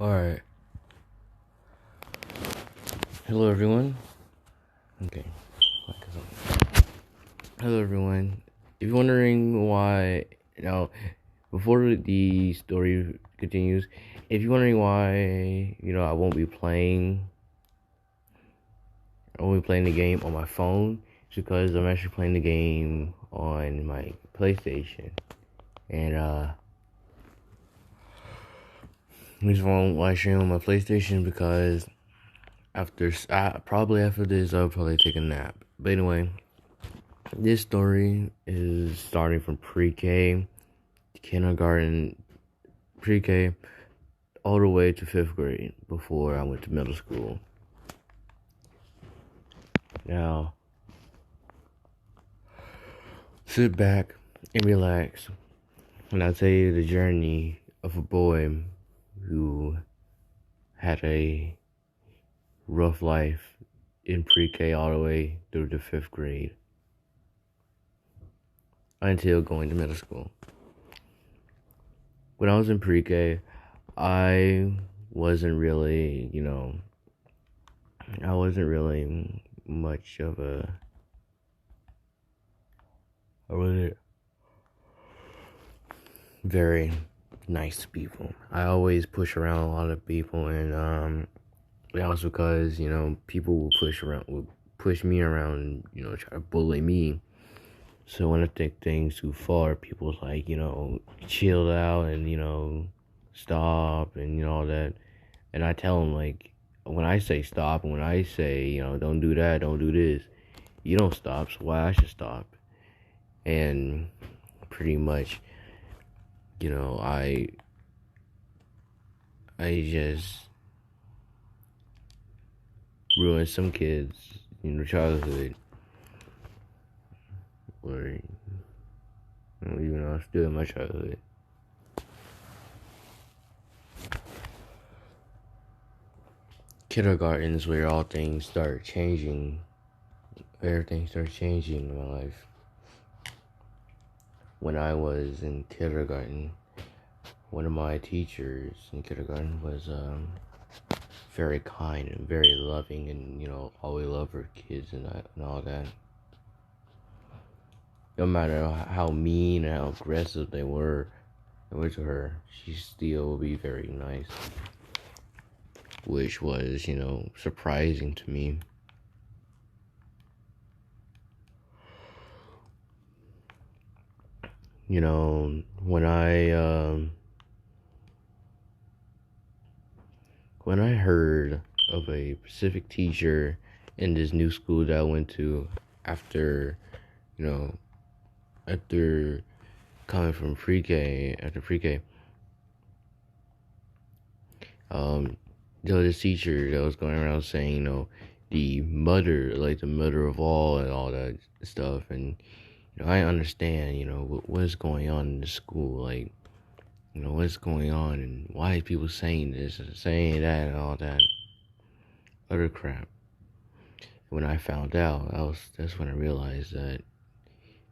Alright. Hello, everyone. Okay. Hello, everyone. If you're wondering why, before the story continues, if you're wondering why, I won't be playing the game on my phone, it's because I'm actually playing the game on my PlayStation. And, the reason why I stream on my PlayStation because probably after this, I'll probably take a nap. But anyway, this story is starting from pre-K, kindergarten, pre-K, all the way to 5th grade before I went to middle school. Now, sit back and relax when I tell you the journey of a boy who had a rough life in pre-K all the way through the 5th grade until going to middle school. When I was in pre-K, I wasn't really much of a very nice people. I always push around a lot of people, and that was because people would push me around, try to bully me. So when I take things too far, people's like, chill out and stop and all that. And I tell them, like, when I say stop and when I say don't do that, don't do this, you don't stop, so why I should stop? And pretty much, I just ruined some kids' childhood, or even though I'm still in my childhood. Kindergarten is where all things start changing. Everything starts changing in my life. When I was in kindergarten, one of my teachers in kindergarten was very kind and very loving, and always loved her kids and all that. No matter how mean and how aggressive they were to her, she still would be very nice, which was surprising to me. When I heard of a specific teacher in this new school that I went to after coming from pre-K, there was this teacher that was going around saying, the mother of all and all that stuff, and I understand, what's going on in the school, like, what's going on and why are people saying this and saying that and all that other crap. When I found out, that's when I realized that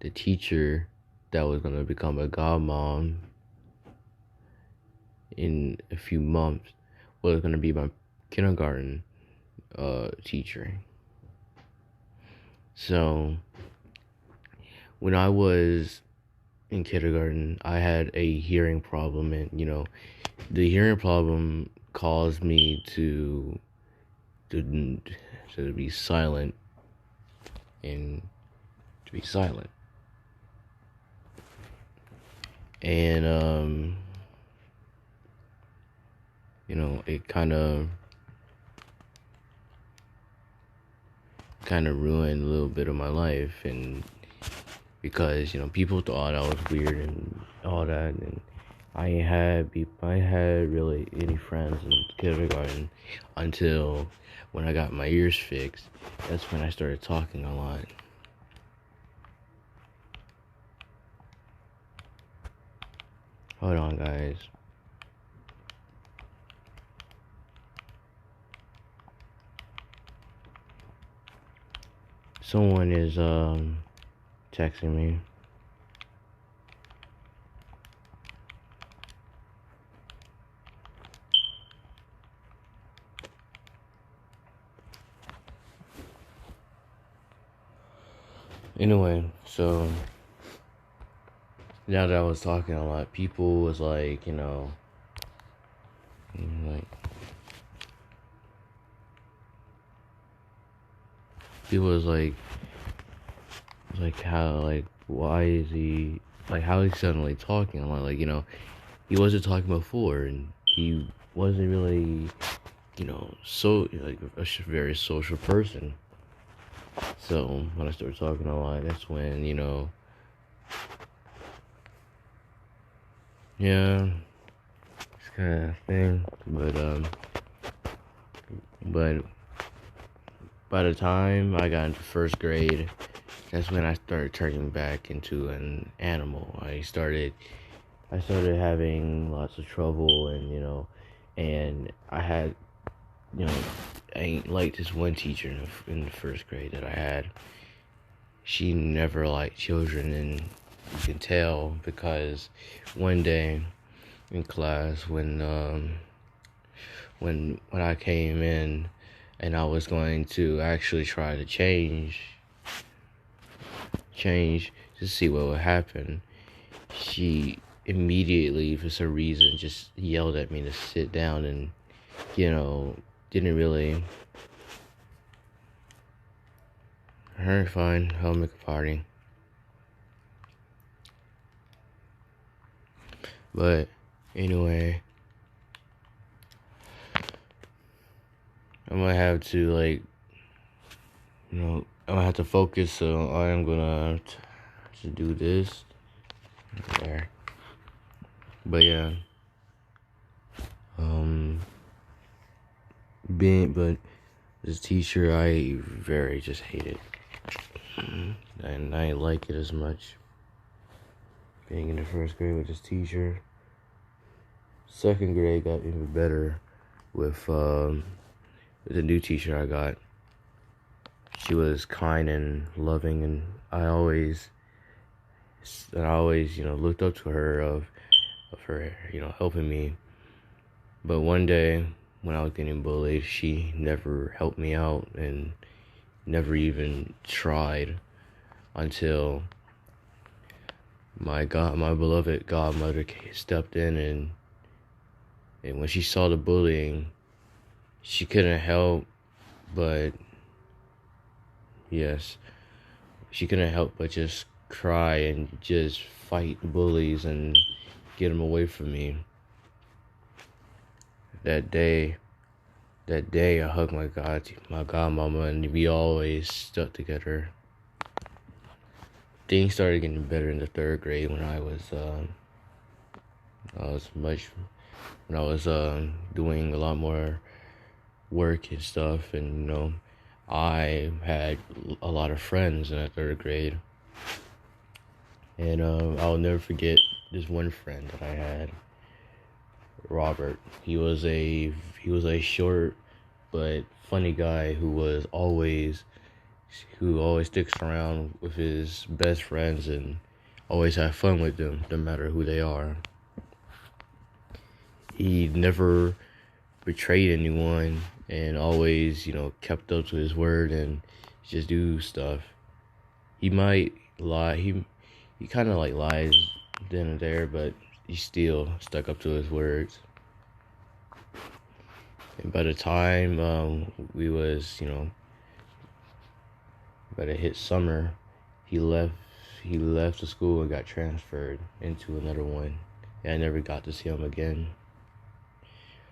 the teacher that was gonna become a godmom in a few months was gonna be my kindergarten teacher. So when I was in kindergarten, I had a hearing problem, and the hearing problem caused me to be silent and to be silent. And it kind of ruined a little bit of my life, and because people thought I was weird and all that, and I had really any friends in kindergarten until when I got my ears fixed. That's when I started talking a lot. Hold on, guys. Someone is texting me. Anyway, so now that I was talking a lot, people was like, like people was like how like why is he like how he's suddenly talking? I'm like, he wasn't talking before, and he wasn't really, so like very social person. So when I started talking a lot, that's when, yeah, this kind of thing. But by the time I got into first grade, that's when I started turning back into an animal. I started having lots of trouble, and and I had, I ain't like this one teacher in the first grade that I had. She never liked children, and you can tell because one day in class when I came in and I was going to actually try to change to see what would happen, she immediately for some reason just yelled at me to sit down, and didn't really. Alright, fine, I'll make a party. But anyway, I'm gonna have to I'm gonna have to focus, so I am gonna to do this there. But yeah, but this teacher I very just hate it, and I didn't like it as much. Being in the first grade with this teacher. Second grade got even better with the new teacher I got. She was kind and loving, and I always looked up to her of her helping me. But one day when I was getting bullied, she never helped me out and never even tried until my beloved godmother stepped in, and when she saw the bullying, she couldn't help but just cry and just fight bullies and get them away from me. That day I hugged my godmama, and we always stuck together. Things started getting better in the third grade when I was doing a lot more work and stuff, and I had a lot of friends in the third grade, and I'll never forget this one friend that I had, Robert. He was a short but funny guy who always sticks around with his best friends and always have fun with them, no matter who they are. He never betrayed anyone and always, kept up to his word and just do stuff. He might lie. He kind of lies then and there, but he still stuck up to his words. And by the time we was, by the hit summer, he left the school and got transferred into another one. And I never got to see him again.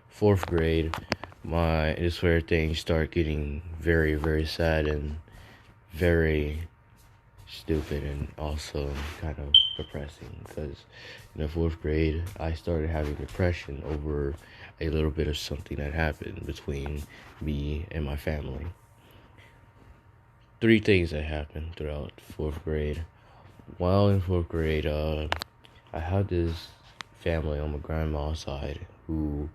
Fourth grade, this where things start getting very, very sad and very stupid, and also kind of depressing, because in the fourth grade I started having depression over a little bit of something that happened between me and my family. 3 things that happened throughout fourth grade. While in fourth grade, I had this family on my grandma's side who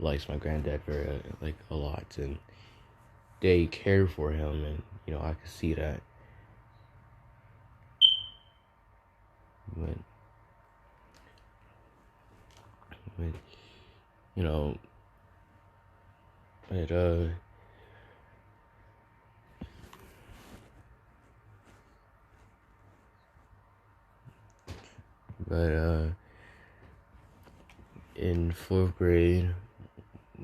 likes my granddad very a lot, and they cared for him, and I could see that. But it But in 4th grade,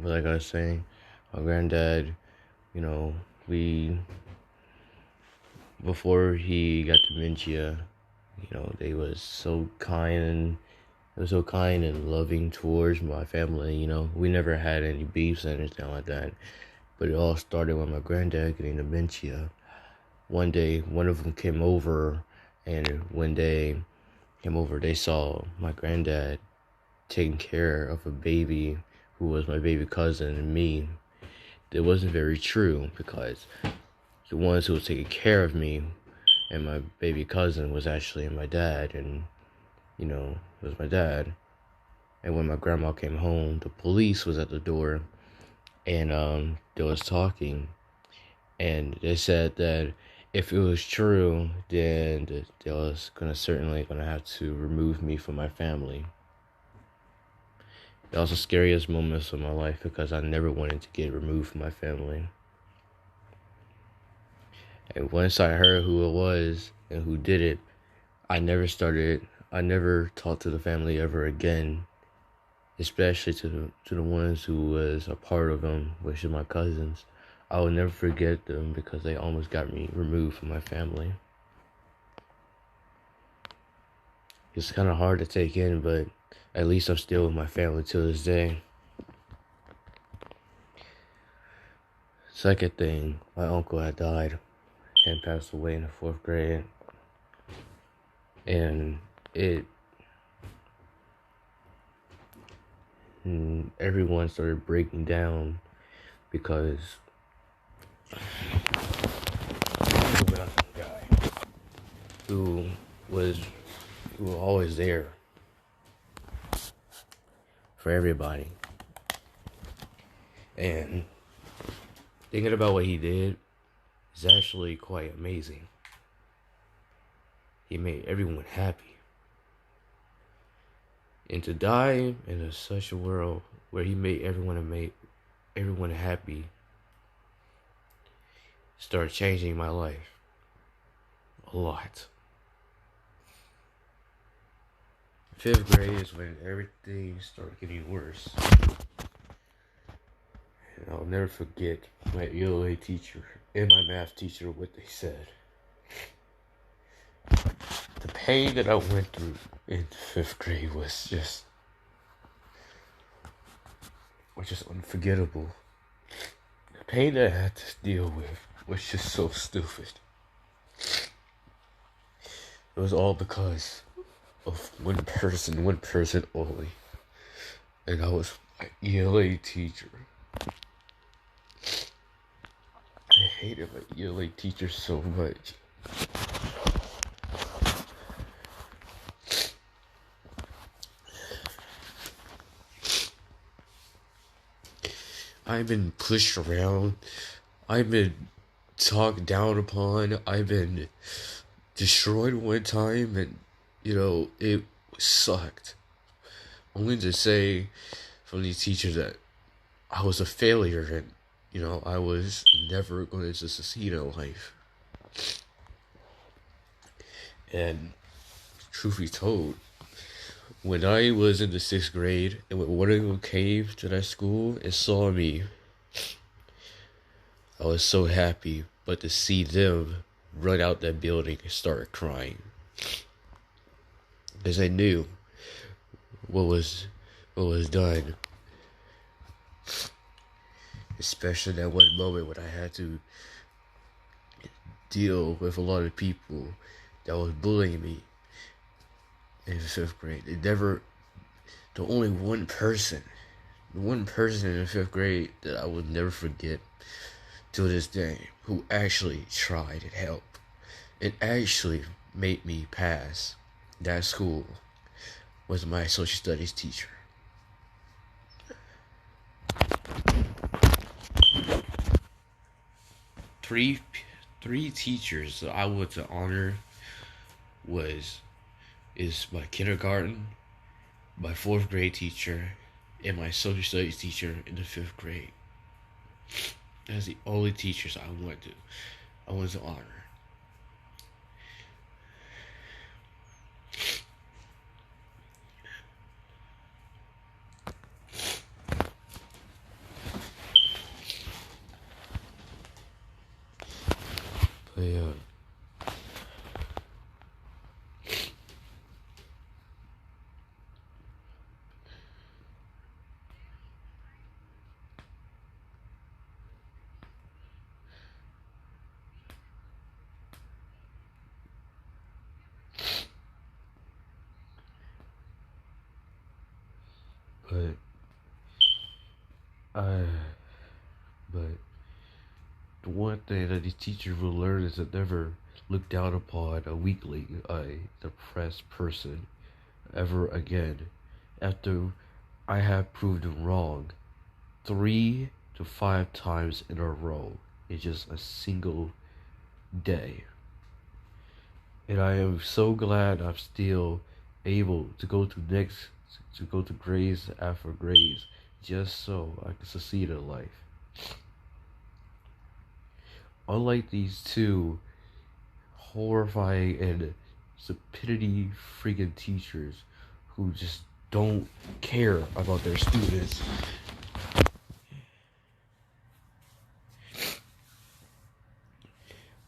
like I was saying, my granddad, you know, we before he got dementia, they was so kind and loving towards my family. We never had any beefs or anything like that. But it all started with my granddad getting dementia. One day, one of them came over, and when they came over, they saw my granddad taking care of a baby who was my baby cousin and me. It wasn't very true, because the ones who was taking care of me and my baby cousin was actually my dad, and it was my dad. And when my grandma came home, the police was at the door, and they was talking, and they said that if it was true, then they was certainly gonna have to remove me from my family. That was the scariest moments of my life, because I never wanted to get removed from my family. And once I heard who it was and who did it, I never talked to the family ever again, especially to the ones who was a part of them, which is my cousins. I will never forget them, because they almost got me removed from my family. It's kind of hard to take in, but at least I'm still with my family to this day. Second thing, my uncle had died and passed away in the 4th grade. And everyone started breaking down, because guy who was always there for everybody. And thinking about what he did is actually quite amazing. He made everyone happy. And to die in such a world where he made everyone happy started changing my life a lot. 5th grade is when everything started getting worse. And I'll never forget my ELA teacher and my math teacher, what they said. The pain that I went through in 5th grade was just unforgettable. The pain that I had to deal with was just so stupid. It was all because of one person only. And I was my ELA teacher. I hated my ELA teacher so much. I've been pushed around. I've been talked down upon. I've been destroyed one time, and it sucked. Only to say from these teachers that I was a failure, and I was never going to succeed in life. And truth be told, when I was in the 6th grade, and when one of them came to that school and saw me, I was so happy. But to see them run out that building and start crying, because I knew what was done. Especially that one moment when I had to deal with a lot of people that was bullying me in 5th grade. The only one person in the 5th grade that I would never forget to this day, who actually tried and helped and actually made me pass that school, was my social studies teacher. Three teachers that I would to honor is my kindergarten, my 4th grade teacher, and my social studies teacher in the 5th grade. That's the only teachers I want to honor. yeah. But I, but the one thing that these teachers will learn is to never look down upon a weakling, a depressed person ever again. After I have proved them wrong 3 to 5 times in a row in just a single day. And I am so glad I'm still able to go to grades after grades just so I can succeed in life. Unlike these two horrifying and stupidity freaking teachers who just don't care about their students.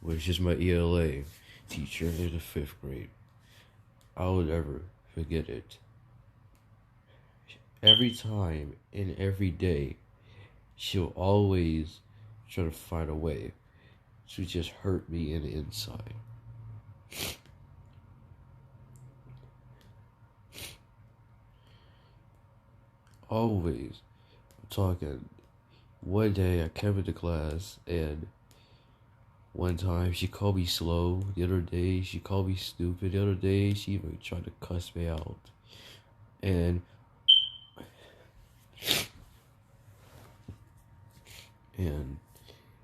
Which is my ELA teacher in the 5th grade. I will never forget it. Every time and every day, she'll always try to find a way to just hurt me in the inside. Always. I'm talking. One day I came into class and one time she called me slow. The other day she called me stupid. The other day she even tried to cuss me out. And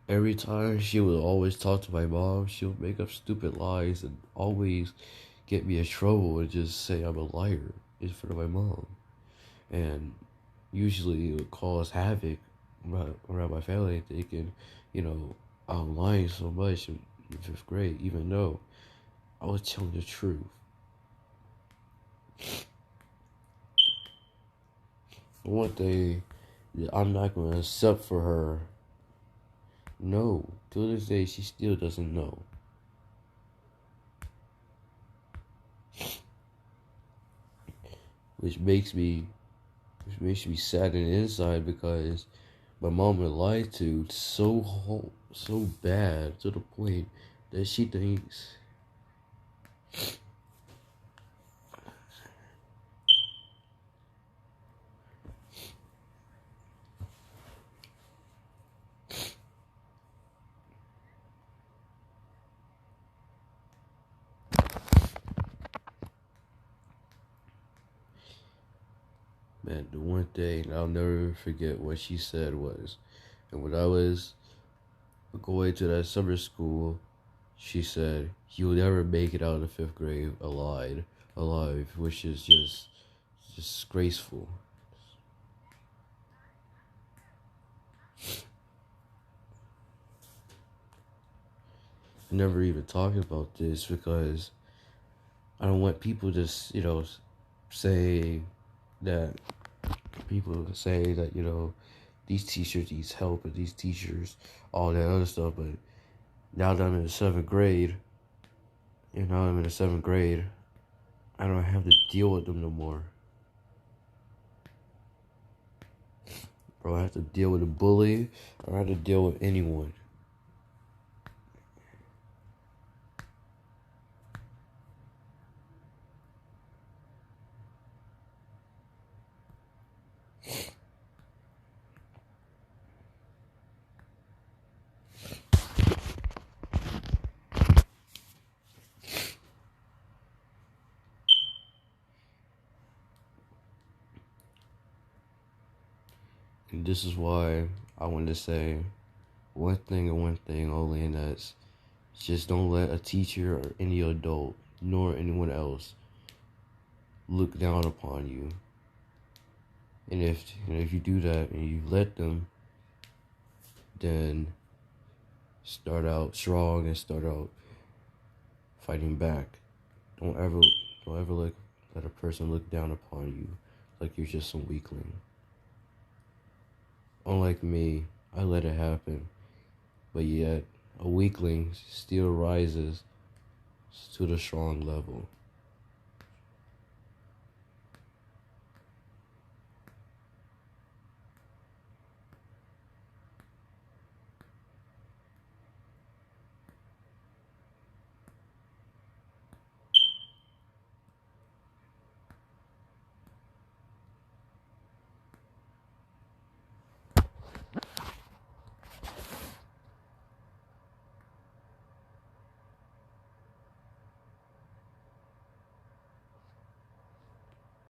every time she would always talk to my mom, she would make up stupid lies and always get me in trouble and just say I'm a liar in front of my mom. And usually it would cause havoc around my family, thinking, I'm lying so much in 5th grade, even though I was telling the truth. One thing that I'm not going to accept for her, no, to this day she still doesn't know. Which makes me sad on the inside because my mom was lied to so bad to the point that she thinks man, the one thing I'll never forget what she said was, and when I was going to that summer school, she said, "You'll never make it out of 5th grade alive," which is just disgraceful. I never even talk about this because I don't want people to, say that these teachers need help and these teachers, all that other stuff. But now that I'm in the 7th grade, I don't have to deal with them no more. Bro, I have to deal with a bully or I have to deal with anyone. And this is why I want to say one thing and one thing only, and that's just don't let a teacher or any adult, nor anyone else, look down upon you. And if you do that and you let them, then start out strong and start out fighting back. Don't ever let a person look down upon you like you're just some weakling. Unlike me, I let it happen, but yet A weakling still rises to the strong level.